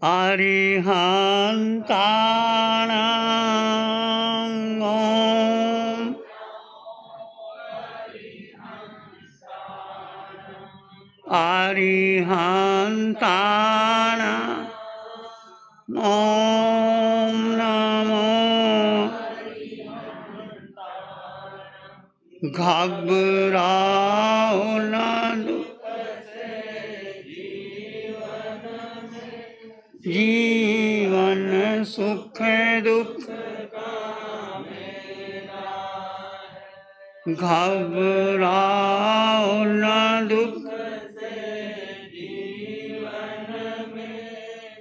अरिहन्तानां ॐ अरिहन्तानां ॐ नमो घबराओ न जीवन सुख दुख घबराओ न दुख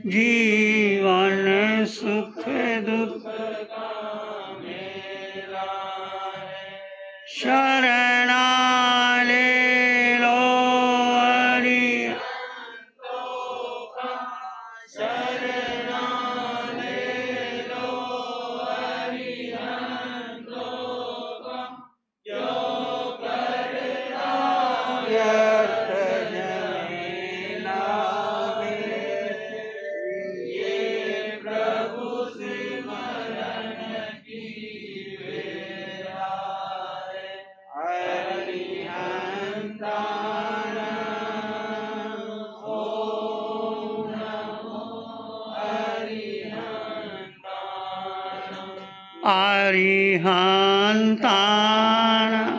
जीवन सुख दुख शरणा ले लो हरि अरिहन्तानां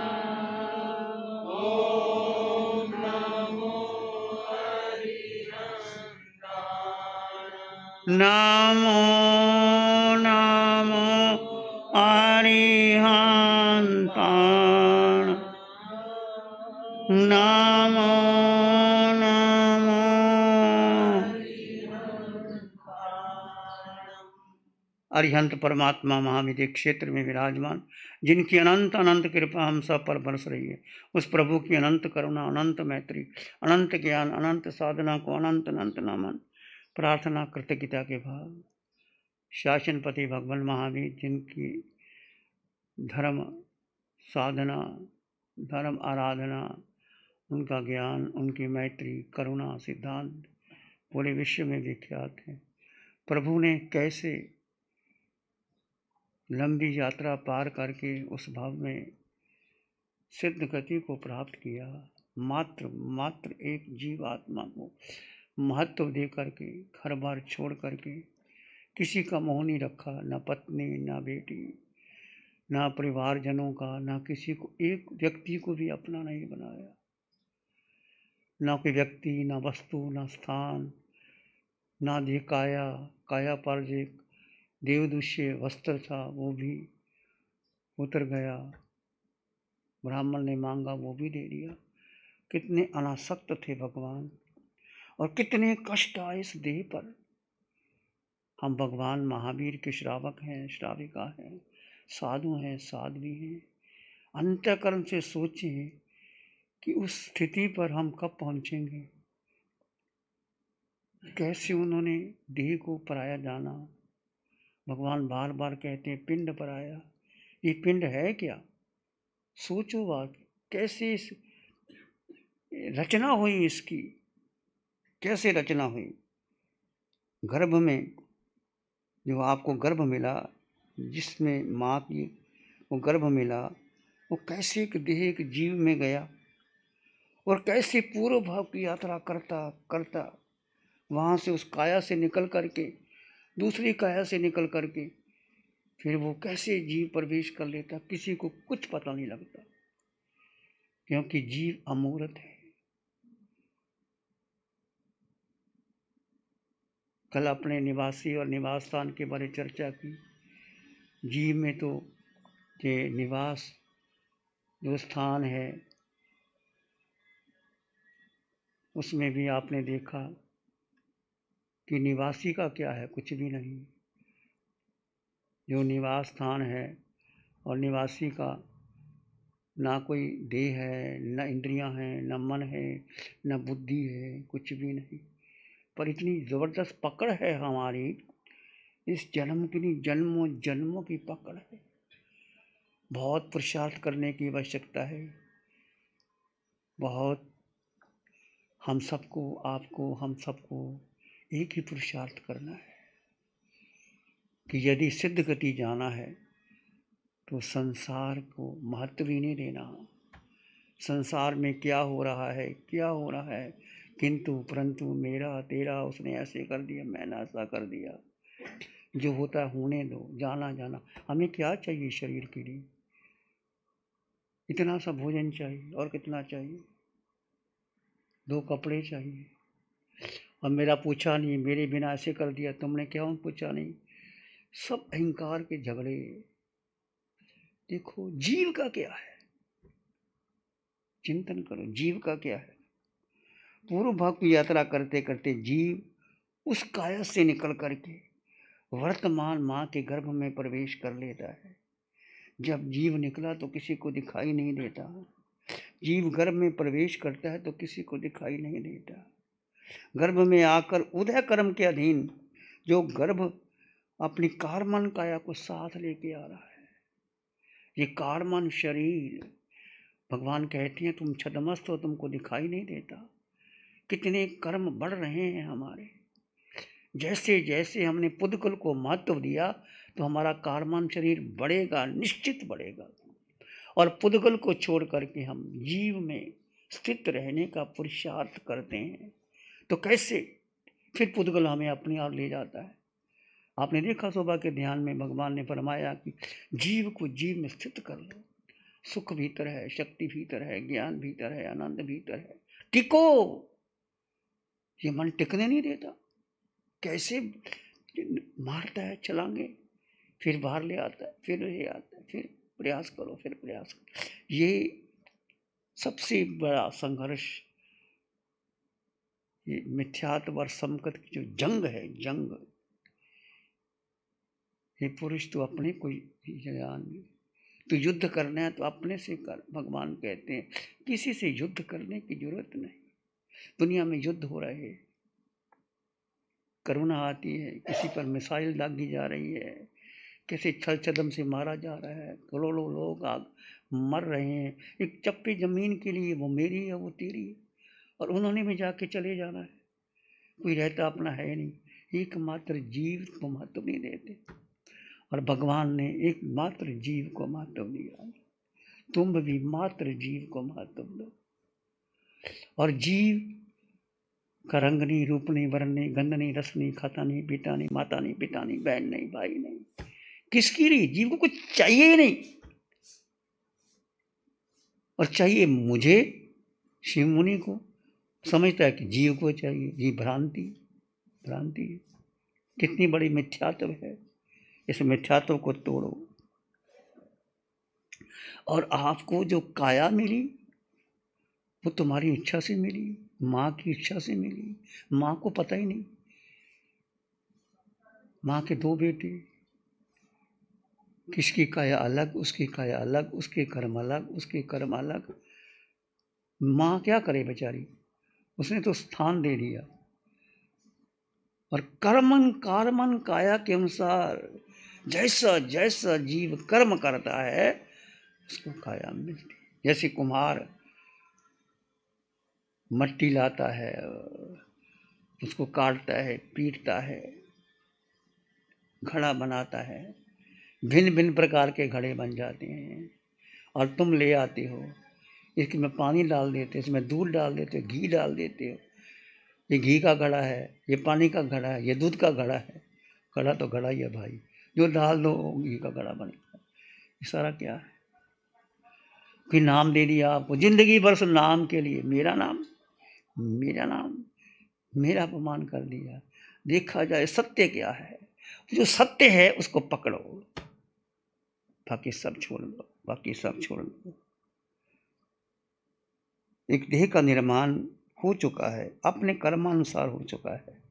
नमो नमो अरिहन्तानां नमो नमो अरिहंत परमात्मा महाविधि क्षेत्र में विराजमान, जिनकी अनंत अनंत कृपा हम सब पर बरस रही है, उस प्रभु की अनंत करुणा, अनंत मैत्री, अनंत ज्ञान, अनंत साधना को अनंत अनंत नमन, प्रार्थना कृतज्ञता के भाव। शासनपति भगवान महावीर, जिनकी धर्म साधना, धर्म आराधना, उनका ज्ञान, उनकी मैत्री, करुणा, सिद्धांत पूरे विश्व में विख्यात है। प्रभु ने कैसे लंबी यात्रा पार करके उस भाव में सिद्ध गति को प्राप्त किया। मात्र एक जीव आत्मा को महत्व दे करके, घर बार छोड़ करके, किसी का मोह नहीं रखा, न पत्नी, न बेटी, न परिवारजनों का, न किसी को, एक व्यक्ति को भी अपना नहीं बनाया। न कोई व्यक्ति, न वस्तु, न स्थान, न दिखाया। काया पर जो देवदूष्य वस्त्र था वो भी उतर गया, ब्राह्मण ने मांगा वो भी दे दिया। कितने अनासक्त थे भगवान, और कितने कष्ट आए इस देह पर। हम भगवान महावीर के श्रावक हैं, श्राविका हैं, साधु हैं, साध्वी हैं। अंतःकरण से सोचें कि उस स्थिति पर हम कब पहुंचेंगे। कैसे उन्होंने देह को पराया जाना। भगवान बार बार कहते हैं पिंड पराया। ये पिंड है क्या? सोचो बात, कैसे इस रचना हुई, इसकी कैसे रचना हुई। गर्भ में जो आपको गर्भ मिला, जिसमें माँ की वो गर्भ मिला, वो कैसे एक देह, एक जीव में गया, और कैसे पूर्व भाव की यात्रा करता करता वहाँ से उस काया से निकल करके दूसरी काया से निकल करके फिर वो कैसे जीव प्रवेश कर लेता, किसी को कुछ पता नहीं लगता, क्योंकि जीव अमूर्त है। कल अपने निवासी और निवास स्थान के बारे चर्चा की। जीव में तो ये निवास जो स्थान है, उसमें भी आपने देखा कि निवासी का क्या है, कुछ भी नहीं। जो निवास स्थान है और निवासी का ना कोई देह है, न इंद्रियां हैं, न मन है, न बुद्धि है, कुछ भी नहीं। पर इतनी ज़बरदस्त पकड़ है हमारी, इस जन्म की नहीं, जन्मों जन्मों की पकड़ है। बहुत पुरुषार्थ करने की आवश्यकता है। बहुत हम सबको, आपको, हम सबको एक ही पुरुषार्थ करना है कि यदि सिद्ध गति जाना है तो संसार को महत्व ही नहीं देना। संसार में क्या हो रहा है, क्या हो रहा है, किंतु परंतु मेरा तेरा, उसने ऐसे कर दिया, मैंने ऐसा कर दिया। जो होता है होने दो, जाना जाना। हमें क्या चाहिए शरीर के लिए? इतना सा भोजन चाहिए, और कितना चाहिए? 2 कपड़े चाहिए। और मेरा पूछा नहीं, मेरे बिना ऐसे कर दिया, तुमने क्यों पूछा नहीं? सब अहंकार के झगड़े। देखो जीव का क्या है, चिंतन करो, जीव का क्या है। पूर्व भाग की यात्रा करते करते जीव उस काया से निकल करके वर्तमान माँ के गर्भ में प्रवेश कर लेता है। जब जीव निकला तो किसी को दिखाई नहीं देता। जीव गर्भ में प्रवेश करता है तो किसी को दिखाई नहीं देता। गर्भ में आकर उदय कर्म के अधीन जो गर्भ अपनी कारमन काया को साथ लेके आ रहा है, ये कारमन शरीर, भगवान कहते हैं तुम छद्मस्त हो, तुमको दिखाई नहीं देता। कितने कर्म बढ़ रहे हैं हमारे। जैसे जैसे हमने पुद्गल को महत्व दिया तो हमारा कारमान शरीर बढ़ेगा, निश्चित बढ़ेगा। और पुद्गल को छोड़ करके हम जीव में स्थित रहने का पुरुषार्थ करते हैं तो कैसे फिर पुद्गल हमें अपनी ओर ले जाता है। आपने देखा सुबह के ध्यान में भगवान ने फरमाया कि जीव को जीव में स्थित कर लो। सुख भीतर है, शक्ति भीतर है, ज्ञान भीतर है, आनंद भीतर है, टिको। ये मन टिकने नहीं देता, कैसे मारता है छलांगे, फिर बाहर ले आता है, फिर ले आता है, फिर प्रयास करो, फिर प्रयास करो। ये सबसे बड़ा संघर्ष, ये मिथ्यात्व और समकत की जो जंग है, जंग। ये पुरुष तो अपने को जान, तो युद्ध करना है तो अपने से कर। भगवान कहते हैं किसी से युद्ध करने की जरूरत नहीं। दुनिया में युद्ध हो रहे हैं, करुणा आती है, किसी पर मिसाइल दागी जा रही है, किसी छल छदम से मारा जा रहा है, करोड़ों लोग आग मर रहे हैं एक चप्पे जमीन के लिए। वो मेरी है, वो तेरी है, और उन्होंने भी जाके चले जाना है। कोई रहता अपना है नहीं। एकमात्र जीव को महत्व नहीं देते, और भगवान ने एकमात्र जीव को महत्व दिया। तुम भी मात्र जीव को महत्व दो। और जीव का रंग नहीं, रूप नहीं, वर्ण नहीं, गंध नहीं, रस नहीं, खाता नहीं, पीता नहीं, माता नहीं, पिता नहीं, बहन नहीं, भाई नहीं। किसकी लिए? जीव को कुछ चाहिए ही नहीं। और चाहिए मुझे, शिव मुनि को समझता है कि जीव को चाहिए। जीव भ्रांति, भ्रांति। कितनी बड़ी मिथ्यात्व है। इस मिथ्यात्व को तोड़ो। और आपको जो काया मिली वो तुम्हारी इच्छा से मिली, माँ की इच्छा से मिली। माँ को पता ही नहीं। माँ के 2 बेटे, किसकी काया अलग, उसकी काया अलग, उसके कर्म अलग, उसके कर्म अलग। माँ क्या करे बेचारी, उसने तो स्थान दे दिया। और कर्मन कारमन काया के अनुसार जैसा जैसा जीव कर्म करता है उसको काया मिलती। जैसे कुम्हार मट्टी लाता है, उसको काटता है, पीटता है, घड़ा बनाता है, भिन्न भिन्न प्रकार के घड़े बन जाते हैं। और तुम ले आते हो, इसमें पानी डाल देते हो, इसमें दूध डाल देते हो, घी डाल देते हो। ये घी का घड़ा है, ये पानी का घड़ा है, ये दूध का घड़ा है। घड़ा तो घड़ा ही है भाई, जो डाल दो घी का घड़ा बनेगा। ये सारा क्या है? कोई नाम दे दिया आपको, जिंदगी भर से नाम के लिए मेरा नाम, मेरा नाम, मेरा अपमान कर दिया। देखा जाए सत्य क्या है, जो सत्य है उसको पकड़ो, बाकी सब छोड़ दो, बाकी सब छोड़ दो। एक देह का निर्माण हो चुका है, अपने कर्मानुसार हो चुका है।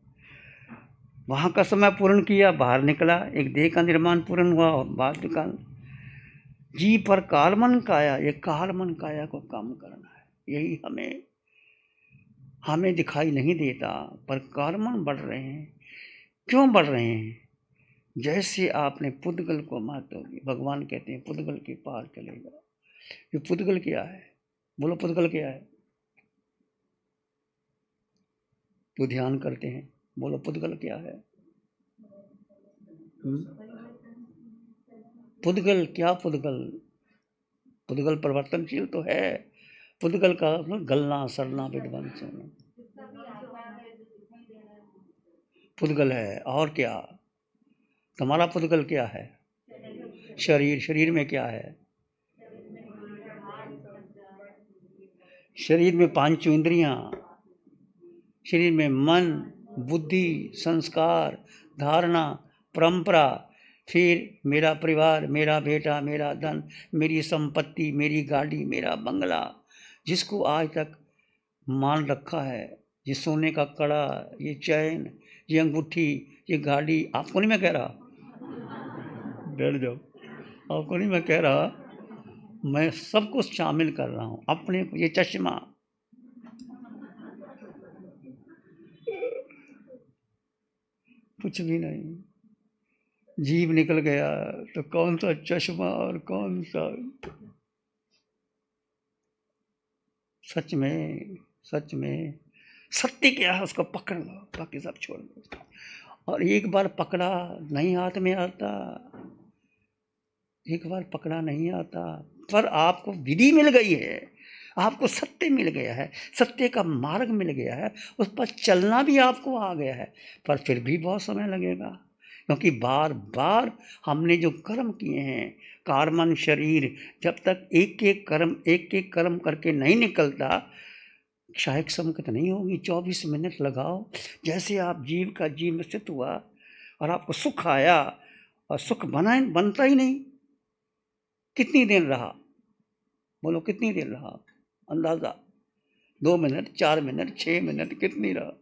वहां का समय पूर्ण किया, बाहर निकला, एक देह का निर्माण पूर्ण हुआ, और बाद का जी पर कालमन काया, ये कालमन काया को काम करना है। यही हमें दिखाई नहीं देता, पर कालमन बढ़ रहे हैं। क्यों बढ़ रहे हैं? जैसे आपने पुद्गल को महत्व दी। भगवान कहते हैं पुद्गल के पार चले जाओ। ये पुद्गल क्या है? बोलो पुद्गल क्या है? तो ध्यान करते हैं। बोलो पुद्गल क्या है? पुद्गल क्या? पुद्गल, पुद्गल परिवर्तनशील तो है। पुद्गल का मतलब गलना सड़ना विध्वंस होना पुद्गल है। और क्या? तुम्हारा पुद्गल क्या है? शरीर। शरीर में क्या है? शरीर में पांचों इंद्रियां, शरीर में मन, बुद्धि, संस्कार, धारणा, परंपरा, फिर मेरा परिवार, मेरा बेटा, मेरा धन, मेरी संपत्ति, मेरी गाड़ी, मेरा बंगला, जिसको आज तक मान रखा है, ये सोने का कड़ा, ये चैन, ये अंगूठी, ये गाड़ी। आपको नहीं मैं कह रहा, बैठ जाओ, आपको नहीं मैं कह रहा, मैं सब कुछ शामिल कर रहा हूं अपने। ये चश्मा, कुछ भी नहीं। जीव निकल गया तो कौन सा चश्मा और कौन सा। सच में, सच में सत्य क्या है उसको पकड़ लो, बाकी सब छोड़ दो। और एक बार पकड़ा नहीं हाथ में आता, एक बार पकड़ा नहीं आता, पर आपको विधि मिल गई है, आपको सत्य मिल गया है, सत्य का मार्ग मिल गया है, उस पर चलना भी आपको आ गया है। पर फिर भी बहुत समय लगेगा, क्योंकि बार बार हमने जो कर्म किए हैं, कार्मन शरीर, जब तक एक एक कर्म करके नहीं निकलता, क्षायिक संकट नहीं होगी। 24 मिनट लगाओ, जैसे आप जीव का जीव में स्थित हुआ और आपको सुख आया, और सुख बनता ही नहीं। कितनी देर रहा? बोलो कितनी देर रहा? अंदाजा 2 मिनट, 4 मिनट, 6 मिनट, कितनी रहा?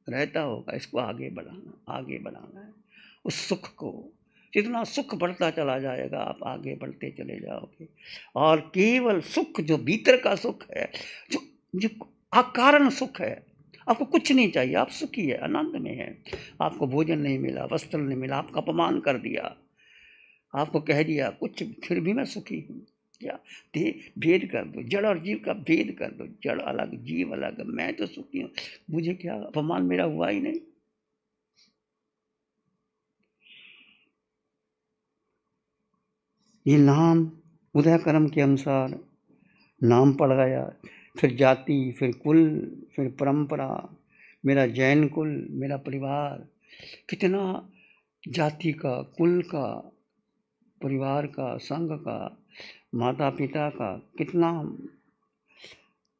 रहता होगा। इसको आगे बढ़ाना, आगे बढ़ाना है उस सुख को। जितना सुख बढ़ता चला जाएगा, आप आगे बढ़ते चले जाओगे। और केवल सुख जो भीतर का सुख है, जो जो अकारण सुख है, आपको कुछ नहीं चाहिए, आप सुखी है, आनंद में है। आपको भोजन नहीं मिला, वस्त्र नहीं मिला, आपका अपमान कर दिया, आपको कह दिया कुछ, फिर भी मैं सुखी हूँ। क्या? भेद कर दो, जड़ और जीव का भेद कर दो, जड़ अलग, जीव अलग, मैं तो सुखी हूँ, मुझे क्या अपमान मेरा हुआ ही नहीं। ये नाम उदय कर्म के अनुसार नाम पड़ गया, फिर जाति, फिर कुल, फिर परंपरा, मेरा जैन कुल, मेरा परिवार, कितना जाति का, कुल का, परिवार का, संघ का, माता पिता का, कितना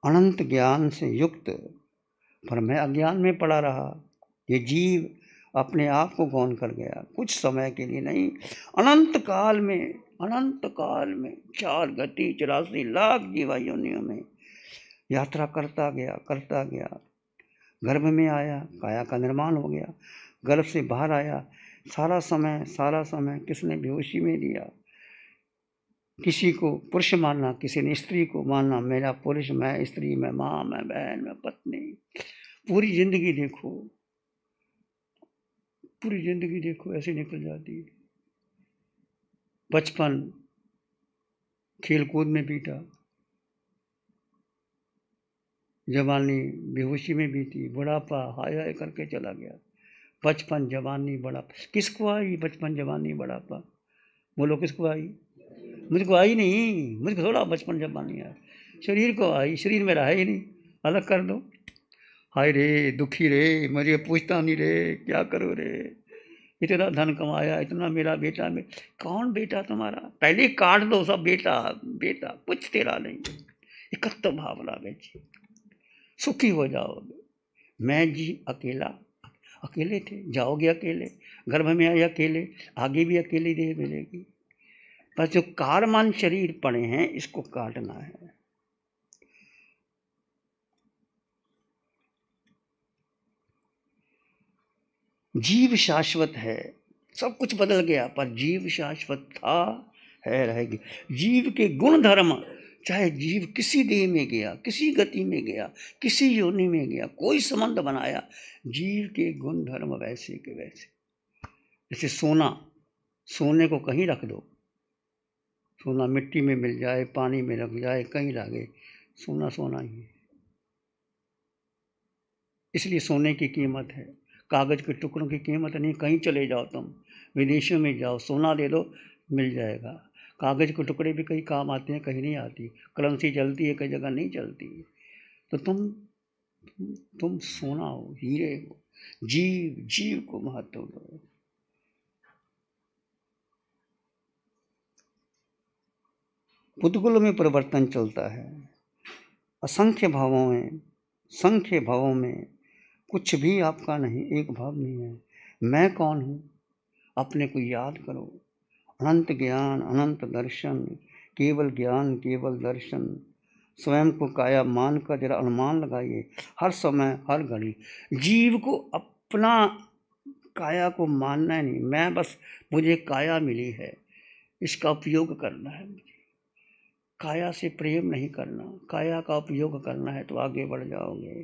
अनंत ज्ञान से युक्त, पर मैं अज्ञान में पड़ा रहा। ये जीव अपने आप को गौन कर गया, कुछ समय के लिए नहीं, अनंत काल में, अनंत काल में 4 गति 84 लाख जीवा योनियों में यात्रा करता गया, करता गया। गर्भ में आया, काया का निर्माण हो गया, गर्भ से बाहर आया, सारा समय किसने बेहोशी में दिया। किसी को पुरुष मानना, किसी ने स्त्री को मानना, मेरा पुरुष, मैं स्त्री, मैं माँ, मैं बहन, मैं पत्नी। पूरी जिंदगी देखो, पूरी जिंदगी देखो ऐसे निकल जाती है। बचपन खेल कूद में बीता, जवानी बेहोशी में बीती, बुढ़ापा हाय हाय करके चला गया। बचपन, जवानी, बुढ़ापा, किसको आई बचपन, जवानी, बुढ़ापा? बोलो किसको आई? मुझको आई नहीं, मुझको थोड़ा बचपन जवानी आई, शरीर को आई, शरीर मेरा है ही नहीं, अलग कर दो। हाय रे दुखी रे, मुझे पूछता नहीं रे, क्या करो रे, इतना धन कमाया, इतना मेरा बेटा में, कौन बेटा तुम्हारा? पहले काट दो सब, बेटा बेटा कुछ तेरा नहीं। एकत्व भावना बेची, सुखी हो जाओगे। मैं जी अकेला, अकेले थे, जाओगे अकेले, गर्भ में आए अकेले, आगे भी अकेली देह मिलेगी। बस जो कारमान शरीर पड़े हैं, इसको काटना है। जीव शाश्वत है, सब कुछ बदल गया, पर जीव शाश्वत था, है, रहेगी। जीव के गुण धर्म, चाहे जीव किसी देह में गया, किसी गति में गया, किसी योनि में गया, कोई संबंध बनाया, जीव के गुण धर्म वैसे के वैसे। जैसे सोना, सोने को कहीं रख दो, सोना मिट्टी में मिल जाए, पानी में रख जाए, कहीं लागे, सोना सोना ही है। इसलिए सोने की कीमत है, कागज़ के टुकड़ों की कीमत नहीं। कहीं चले जाओ तुम, विदेशों में जाओ, सोना दे दो मिल जाएगा। कागज़ के टुकड़े भी कहीं काम आते हैं, कहीं नहीं आती। करेंसी चलती है, कई जगह नहीं चलती। तो तुम सोना हो, हीरे हो। जीव जीव को महत्व दो। पुद्गल में परिवर्तन चलता है। असंख्य भावों में, संख्य भावों में कुछ भी आपका नहीं, एक भाव नहीं है। मैं कौन हूँ? अपने को याद करो। अनंत ज्ञान, अनंत दर्शन, केवल ज्ञान, केवल दर्शन। स्वयं को काया मान कर जरा अनुमान लगाइए, हर समय हर घड़ी। जीव को अपना काया को मानना नहीं, मैं बस मुझे काया मिली है, इसका उपयोग करना है मुझे। काया से प्रेम नहीं करना, काया का उपयोग करना है तो आगे बढ़ जाओगे।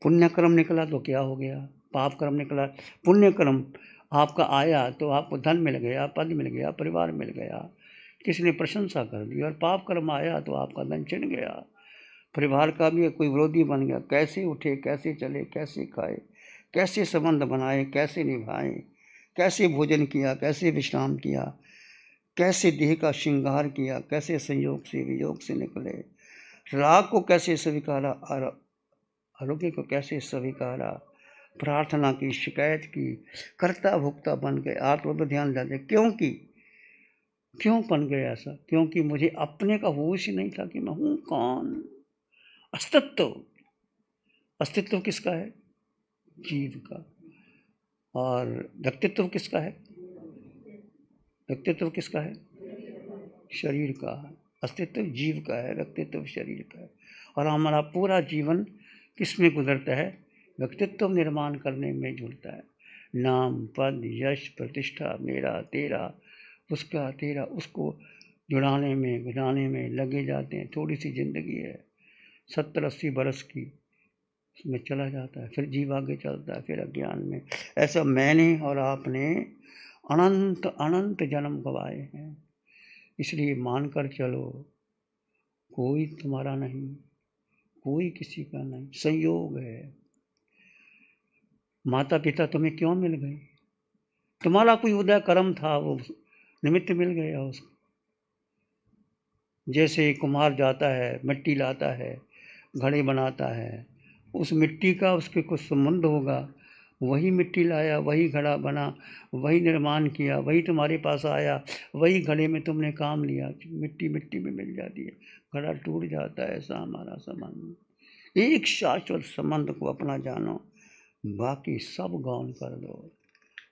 पुण्य कर्म निकला तो क्या हो गया, पाप कर्म निकला। पुण्य कर्म आपका आया तो आपको धन मिल गया, पद मिल गया, परिवार मिल गया, किसी ने प्रशंसा कर दी। और पाप कर्म आया तो आपका धन छिन गया, परिवार का भी कोई विरोधी बन गया। कैसे उठे, कैसे चले, कैसे खाए, कैसे संबंध बनाए, कैसे निभाए, कैसे भोजन किया, कैसे विश्राम किया, कैसे देह का श्रृंगार किया, कैसे संयोग से वियोग से निकले, राग को कैसे स्वीकारा और आरोग्य को कैसे स्वीकारा, प्रार्थना की, शिकायत की, कर्ता भुक्ता बन गए। आप तो ध्यान देते क्यों बन गए ऐसा? क्योंकि मुझे अपने का होश ही नहीं था कि मैं हूँ कौन। अस्तित्व किसका है? जीव का। और व्यक्तित्व किसका है? व्यक्तित्व किसका है? शरीर का। अस्तित्व जीव का है, व्यक्तित्व शरीर का है। और हमारा पूरा जीवन किस में गुजरता है? व्यक्तित्व निर्माण करने में जुड़ता है। नाम, पद, यश, प्रतिष्ठा, मेरा, तेरा, उसका, तेरा, उसको जुड़ाने में, गिराने में लगे जाते हैं। थोड़ी सी जिंदगी है, 70-80 बरस की, उसमें चला जाता है, फिर जीव आगे चलता है, फिर अज्ञान में। ऐसा मैंने और आपने अनंत अनंत जन्म गवाए हैं। इसलिए मानकर चलो, कोई तुम्हारा नहीं, कोई किसी का नहीं, संयोग है। माता पिता तुम्हें क्यों मिल गए? तुम्हारा कोई उदय कर्म था, वो निमित्त मिल गया उसको। जैसे कुम्हार जाता है, मिट्टी लाता है, घड़े बनाता है, उस मिट्टी का उसके कुछ संबंध होगा। वही मिट्टी लाया, वही घड़ा बना, वही निर्माण किया, वही तुम्हारे पास आया, वही घड़े में तुमने काम लिया। मिट्टी मिट्टी में मिल जाती है, घड़ा टूट जाता है। ऐसा हमारा संबंध। एक शाश्वत संबंध को अपना जानो, बाकी सब गौन कर दो,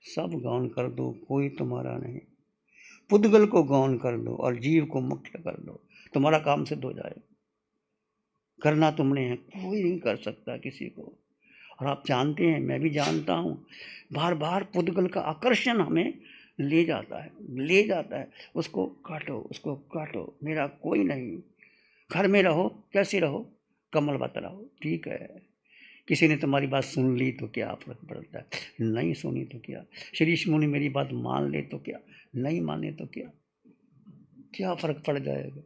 सब गौन कर दो, कोई तुम्हारा नहीं। पुद्गल को गौन कर दो और जीव को मुख्य कर दो, तुम्हारा काम सिद्ध हो जाए। करना तुमने है, कोई नहीं कर सकता किसी को। और आप जानते हैं, मैं भी जानता हूँ, बार बार पुद्गल का आकर्षण हमें ले जाता है। उसको काटो, उसको काटो, मेरा कोई नहीं। घर में रहो, कैसे रहो? कमल बत रहो, ठीक है। किसी ने तुम्हारी बात सुन ली तो क्या फर्क पड़ता है? नहीं सुनी तो क्या? श्री मुनि मेरी बात मान ले तो क्या, नहीं माने तो क्या फर्क पड़ जाएगा?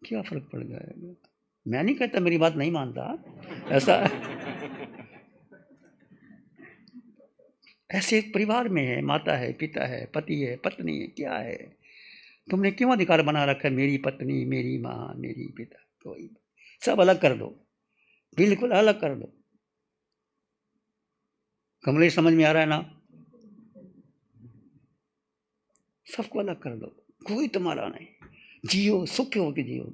क्या फर्क पड़ जाएगा? मैं नहीं कहता मेरी बात नहीं मानता, ऐसा ऐसे एक परिवार में है, माता है, पिता है, पति है, पत्नी है, क्या है? तुमने क्यों अधिकार बना रखा है, मेरी पत्नी, मेरी माँ, मेरी पिता? कोई सब अलग कर दो, बिल्कुल अलग कर दो। कमलेश समझ में आ रहा है ना? सबको अलग कर दो, कोई तुम्हारा नहीं। जियो, सुखी होके जियो,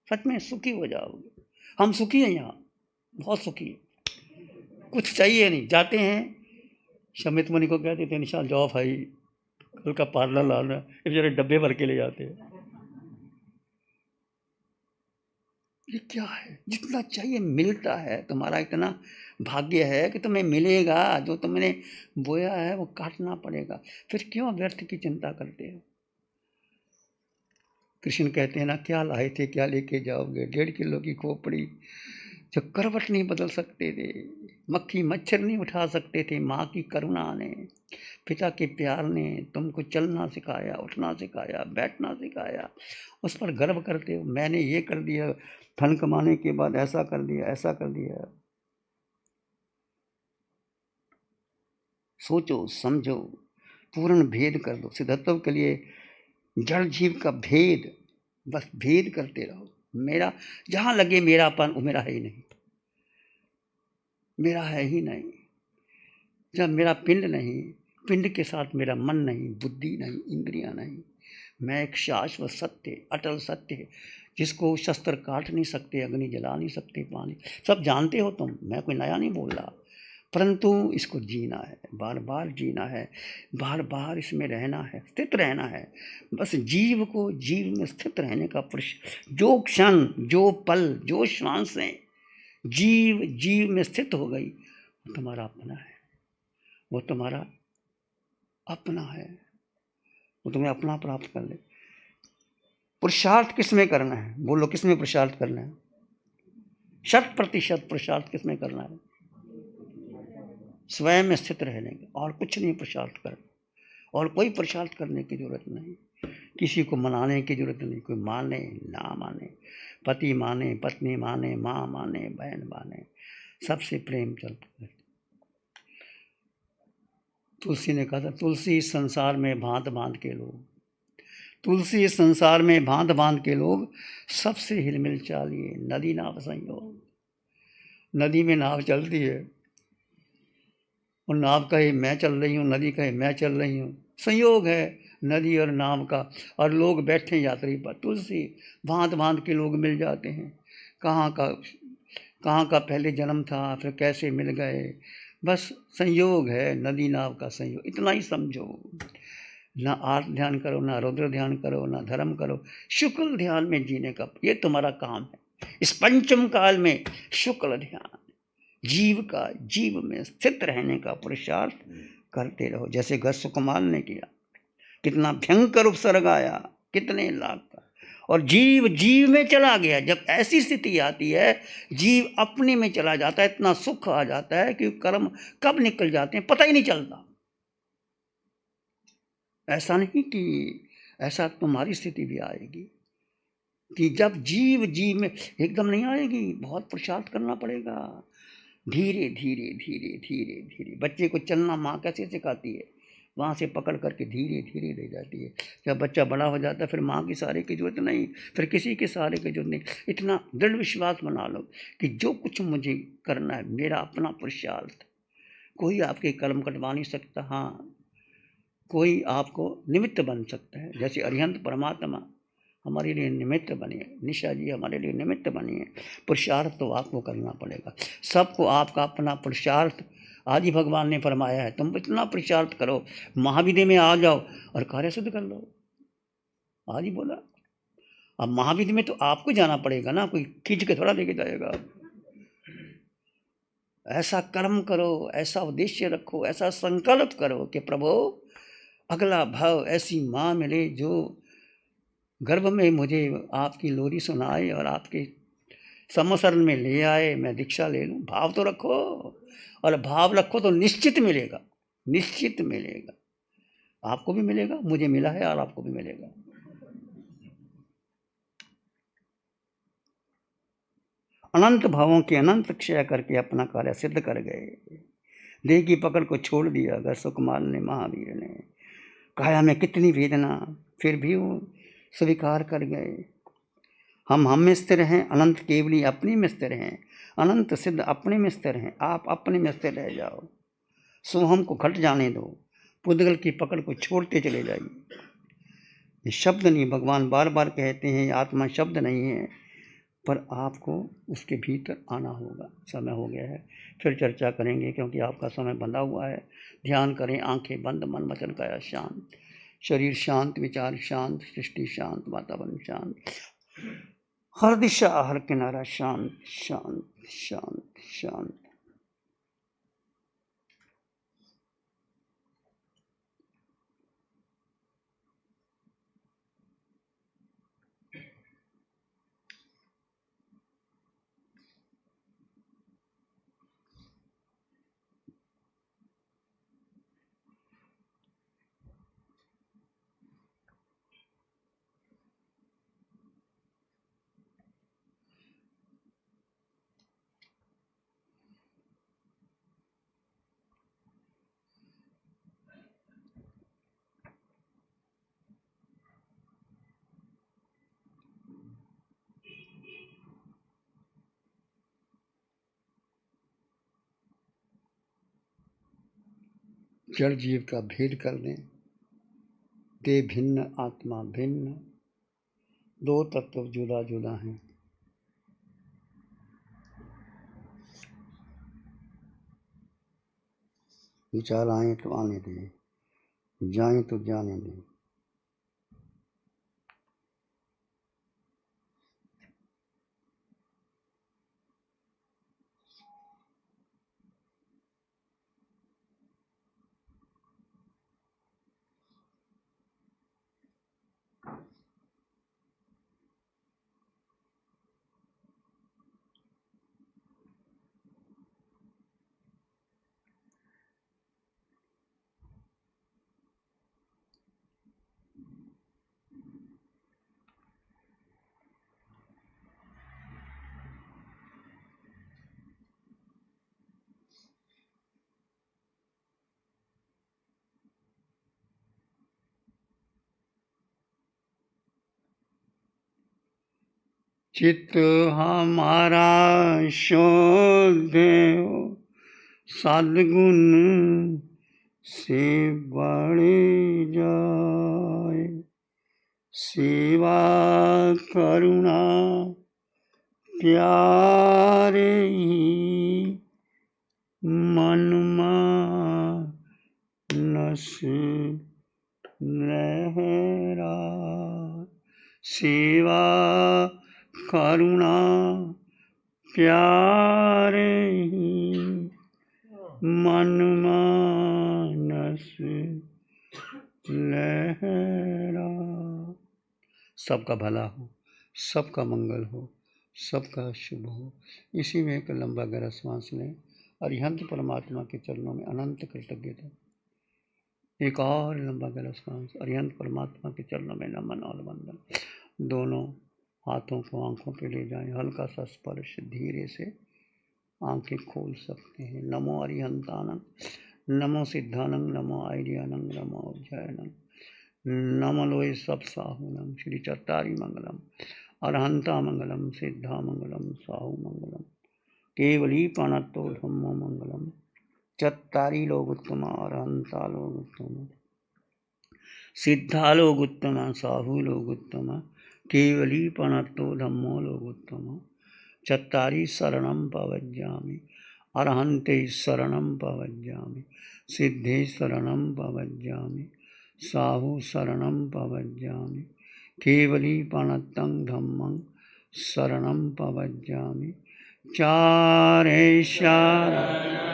सच में सुखी हो जाओगे। हम सुखी हैं यहाँ, बहुत सुखी है, कुछ चाहिए नहीं। जाते हैं, शमित मुनि को कहते थे, निशान जाओ भाई, कल का पार्लर लाना, ये बेचारे डब्बे भर के ले जाते हैं। ये क्या है? जितना चाहिए मिलता है, तुम्हारा इतना भाग्य है कि तुम्हें मिलेगा। जो तुमने बोया है वो काटना पड़ेगा, फिर क्यों व्यर्थ की चिंता करते हो? कृष्ण कहते हैं ना, क्या लाए थे, क्या लेके जाओगे? 1.5 किलो की खोपड़ी, जो करवट नहीं बदल सकते थे, मक्खी मच्छर नहीं उठा सकते थे, माँ की करुणा ने, पिता के प्यार ने तुमको चलना सिखाया, उठना सिखाया, बैठना सिखाया, उस पर गर्व करते हो। मैंने ये कर दिया, धन कमाने के बाद ऐसा कर दिया, ऐसा कर दिया। सोचो समझो, पूर्ण भेद कर दो। सिद्धत्व के लिए जड़ जीव का भेद, बस भेद करते रहो। मेरा जहां लगे मेरापन, वो मेरा है ही नहीं, मेरा है ही नहीं। जब मेरा पिंड नहीं, पिंड के साथ मेरा मन नहीं, बुद्धि नहीं, इंद्रियां नहीं, मैं एक शाश्वत सत्य, अटल सत्य, जिसको शस्त्र काट नहीं सकते, अग्नि जला नहीं सकते, पानी सब जानते हो तुम, मैं कोई नया नहीं बोल रहा। परंतु इसको जीना है, बार बार जीना है, बार बार इसमें रहना है, स्थित रहना है। बस जीव को जीव में स्थित रहने का जो क्षण, जो पल, जो श्वासें जीव जीव में स्थित हो गई, वो तुम्हारा अपना है, वो तुम्हारा अपना है, वो तुम्हें अपना प्राप्त कर ले। पुरुषार्थ किस में करना है? बोलो, किस में पुरुषार्थ करना है? 100% पुरुषार्थ किस में करना है? स्वयं में स्थित रहने का, और कुछ नहीं पुरुषार्थ करना, और कोई पुरुषार्थ करने की जरूरत नहीं, किसी को मनाने की जरूरत नहीं। कोई माने ना माने, पति माने, पत्नी माने, माँ माने, बहन माने, सबसे प्रेम चलता है। तुलसी ने कहा था, तुलसी इस संसार में भांत भांत के लोग, तुलसी इस संसार में भांत भांत के लोग, सबसे हिलमिल चालिए, नदी नाव संयोग। नदी में नाव चलती है, और नाव कहे मैं चल रही हूँ, नदी कहे मैं चल रही हूँ, संयोग है नदी और नाव का, और लोग बैठे यात्री पर। तुलसी भांत भांत के लोग मिल जाते हैं, कहाँ का पहले जन्म था, फिर कैसे मिल गए, बस संयोग है, नदी नाव का संयोग, इतना ही समझो। ना आर्थ ध्यान करो, ना रुद्र ध्यान करो, ना धर्म करो, शुक्ल ध्यान में जीने का ये तुम्हारा काम है। इस पंचम काल में शुक्ल ध्यान, जीव का जीव में स्थित रहने का पुरुषार्थ करते रहो, जैसे गस्व कुमार ने किया। कितना भयंकर उपसर्ग आया, कितने लाख का, और जीव जीव में चला गया। जब ऐसी स्थिति आती है, जीव अपने में चला जाता है, इतना सुख आ जाता है कि कर्म कब निकल जाते हैं पता ही नहीं चलता। ऐसा नहीं कि ऐसा तुम्हारी स्थिति भी आएगी, कि जब जीव जीव में, एकदम नहीं आएगी, बहुत पुरुषार्थ करना पड़ेगा, धीरे धीरे धीरे धीरे धीरे। बच्चे को चलना माँ कैसे सिखाती है? वहाँ से पकड़ करके धीरे धीरे ले जाती है। जब बच्चा बड़ा हो जाता है, फिर माँ की सहारे की जरूरत नहीं, फिर किसी के सहारे की जरूरत नहीं। इतना दृढ़ विश्वास बना लो कि जो कुछ मुझे करना है मेरा अपना पुरुषार्थ, कोई आपके कलम कटवा नहीं सकता। हाँ, कोई आपको निमित्त बन सकता है, जैसे अरिहंत परमात्मा हमारे लिए निमित्त बनिए, निशा जी हमारे लिए निमित्त बनिए। पुरुषार्थ तो आपको करना पड़ेगा, सबको आपका अपना पुरुषार्थ। आज ही भगवान ने फरमाया है, तुम इतना पुरुषार्थ करो, महाविद्य में आ जाओ और कार्य सिद्ध कर लो। आज ही बोला। अब महाविद्य में तो आपको जाना पड़ेगा ना, कोई खींच के थोड़ा लेके जाएगा। ऐसा कर्म करो, ऐसा उद्देश्य रखो, ऐसा संकल्प करो कि प्रभु अगला भाव ऐसी माँ मिले जो गर्भ में मुझे आपकी लोरी सुनाए और आपके समसरण में ले आए, मैं दीक्षा ले लूं। भाव तो रखो, और भाव रखो तो निश्चित मिलेगा, निश्चित मिलेगा। आपको भी मिलेगा, मुझे मिला है, और आपको भी मिलेगा। अनंत भावों के अनंत क्षय करके अपना कार्य सिद्ध कर गए। देह की पकड़ को छोड़ दिया अगर सुकुमार ने, महावीर ने। काया में कितनी वेदना, फिर भी वो स्वीकार कर गए। हम में स्थिर हैं, अनंत केवली अपने में स्थिर हैं, अनंत सिद्ध अपने में स्थिर हैं। आप अपने में स्थिर रह जाओ, सोहम को घट जाने दो, पुद्गल की पकड़ को छोड़ते चले जाइए। ये शब्द नहीं, भगवान बार बार कहते हैं, आत्मा शब्द नहीं है, पर आपको उसके भीतर आना होगा। समय हो गया है, फिर चर्चा करेंगे, क्योंकि आपका समय बंधा हुआ है। ध्यान करें, आंखें बंद, मन वचन काया शांत, शरीर शांत, विचार शांत, सृष्टि शांत, वातावरण शांत, हर दिशा हर किनारा शांत शांत शांत शांत। जड़ जीव का भेद कर दें। देह भिन्न आत्मा भिन्न, दो तत्व जुदा जुदा हैं। विचार आए तो आने दें, जाएं तो जाने दें। चित्त हमारा शुद्ध हो, सद्गुण से बढ़ जाए। सेवा करुणा प्यारे ही मन मानस लहरा। सेवा करुणा प्यारे ही मन मानस लहरा। सबका भला हो, सबका मंगल हो, सबका शुभ हो। इसी में एक लंबा गहरा श्वास लें। अरिहंत परमात्मा के चरणों में अनंत कृतज्ञता। एक और लंबा गहरा श्वास। अरिहंत परमात्मा के चरणों में नमन और वंदन। दोनों हाथों को आंखों पे ले जाएं। हल्का सा स्पर्श, धीरे से आंखें खोल सकते हैं। नमो अरिहंतानंद, नमो सिद्धानंद, नमो आर्यानंद, नमो अज्ञानंद, नमो लोय सब साहुनम। श्री चत्तारी मंगलम, अरहंता मंगलम, सिद्धा मंगलम, साहु मंगलम, केवली प्रणतो धम्मो मंगलम। चत्तारी लोग उत्तम, अरहंता लोग उत्तम, सिद्धा लोग उत्तम, साहु लोग उत्तम, केवली प्रणतो धम्मो लोग उत्तम। चत्तारी शरणं पवज्जामि, अरहन्ते शरणं पवज्जामि, सिद्धे शरणं पवज्जामि, साहु शरणं पवज्जामि, केवली प्रणतं धम्मं शरणं पवज्जामि। चारे शरण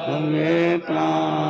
हमें प्राण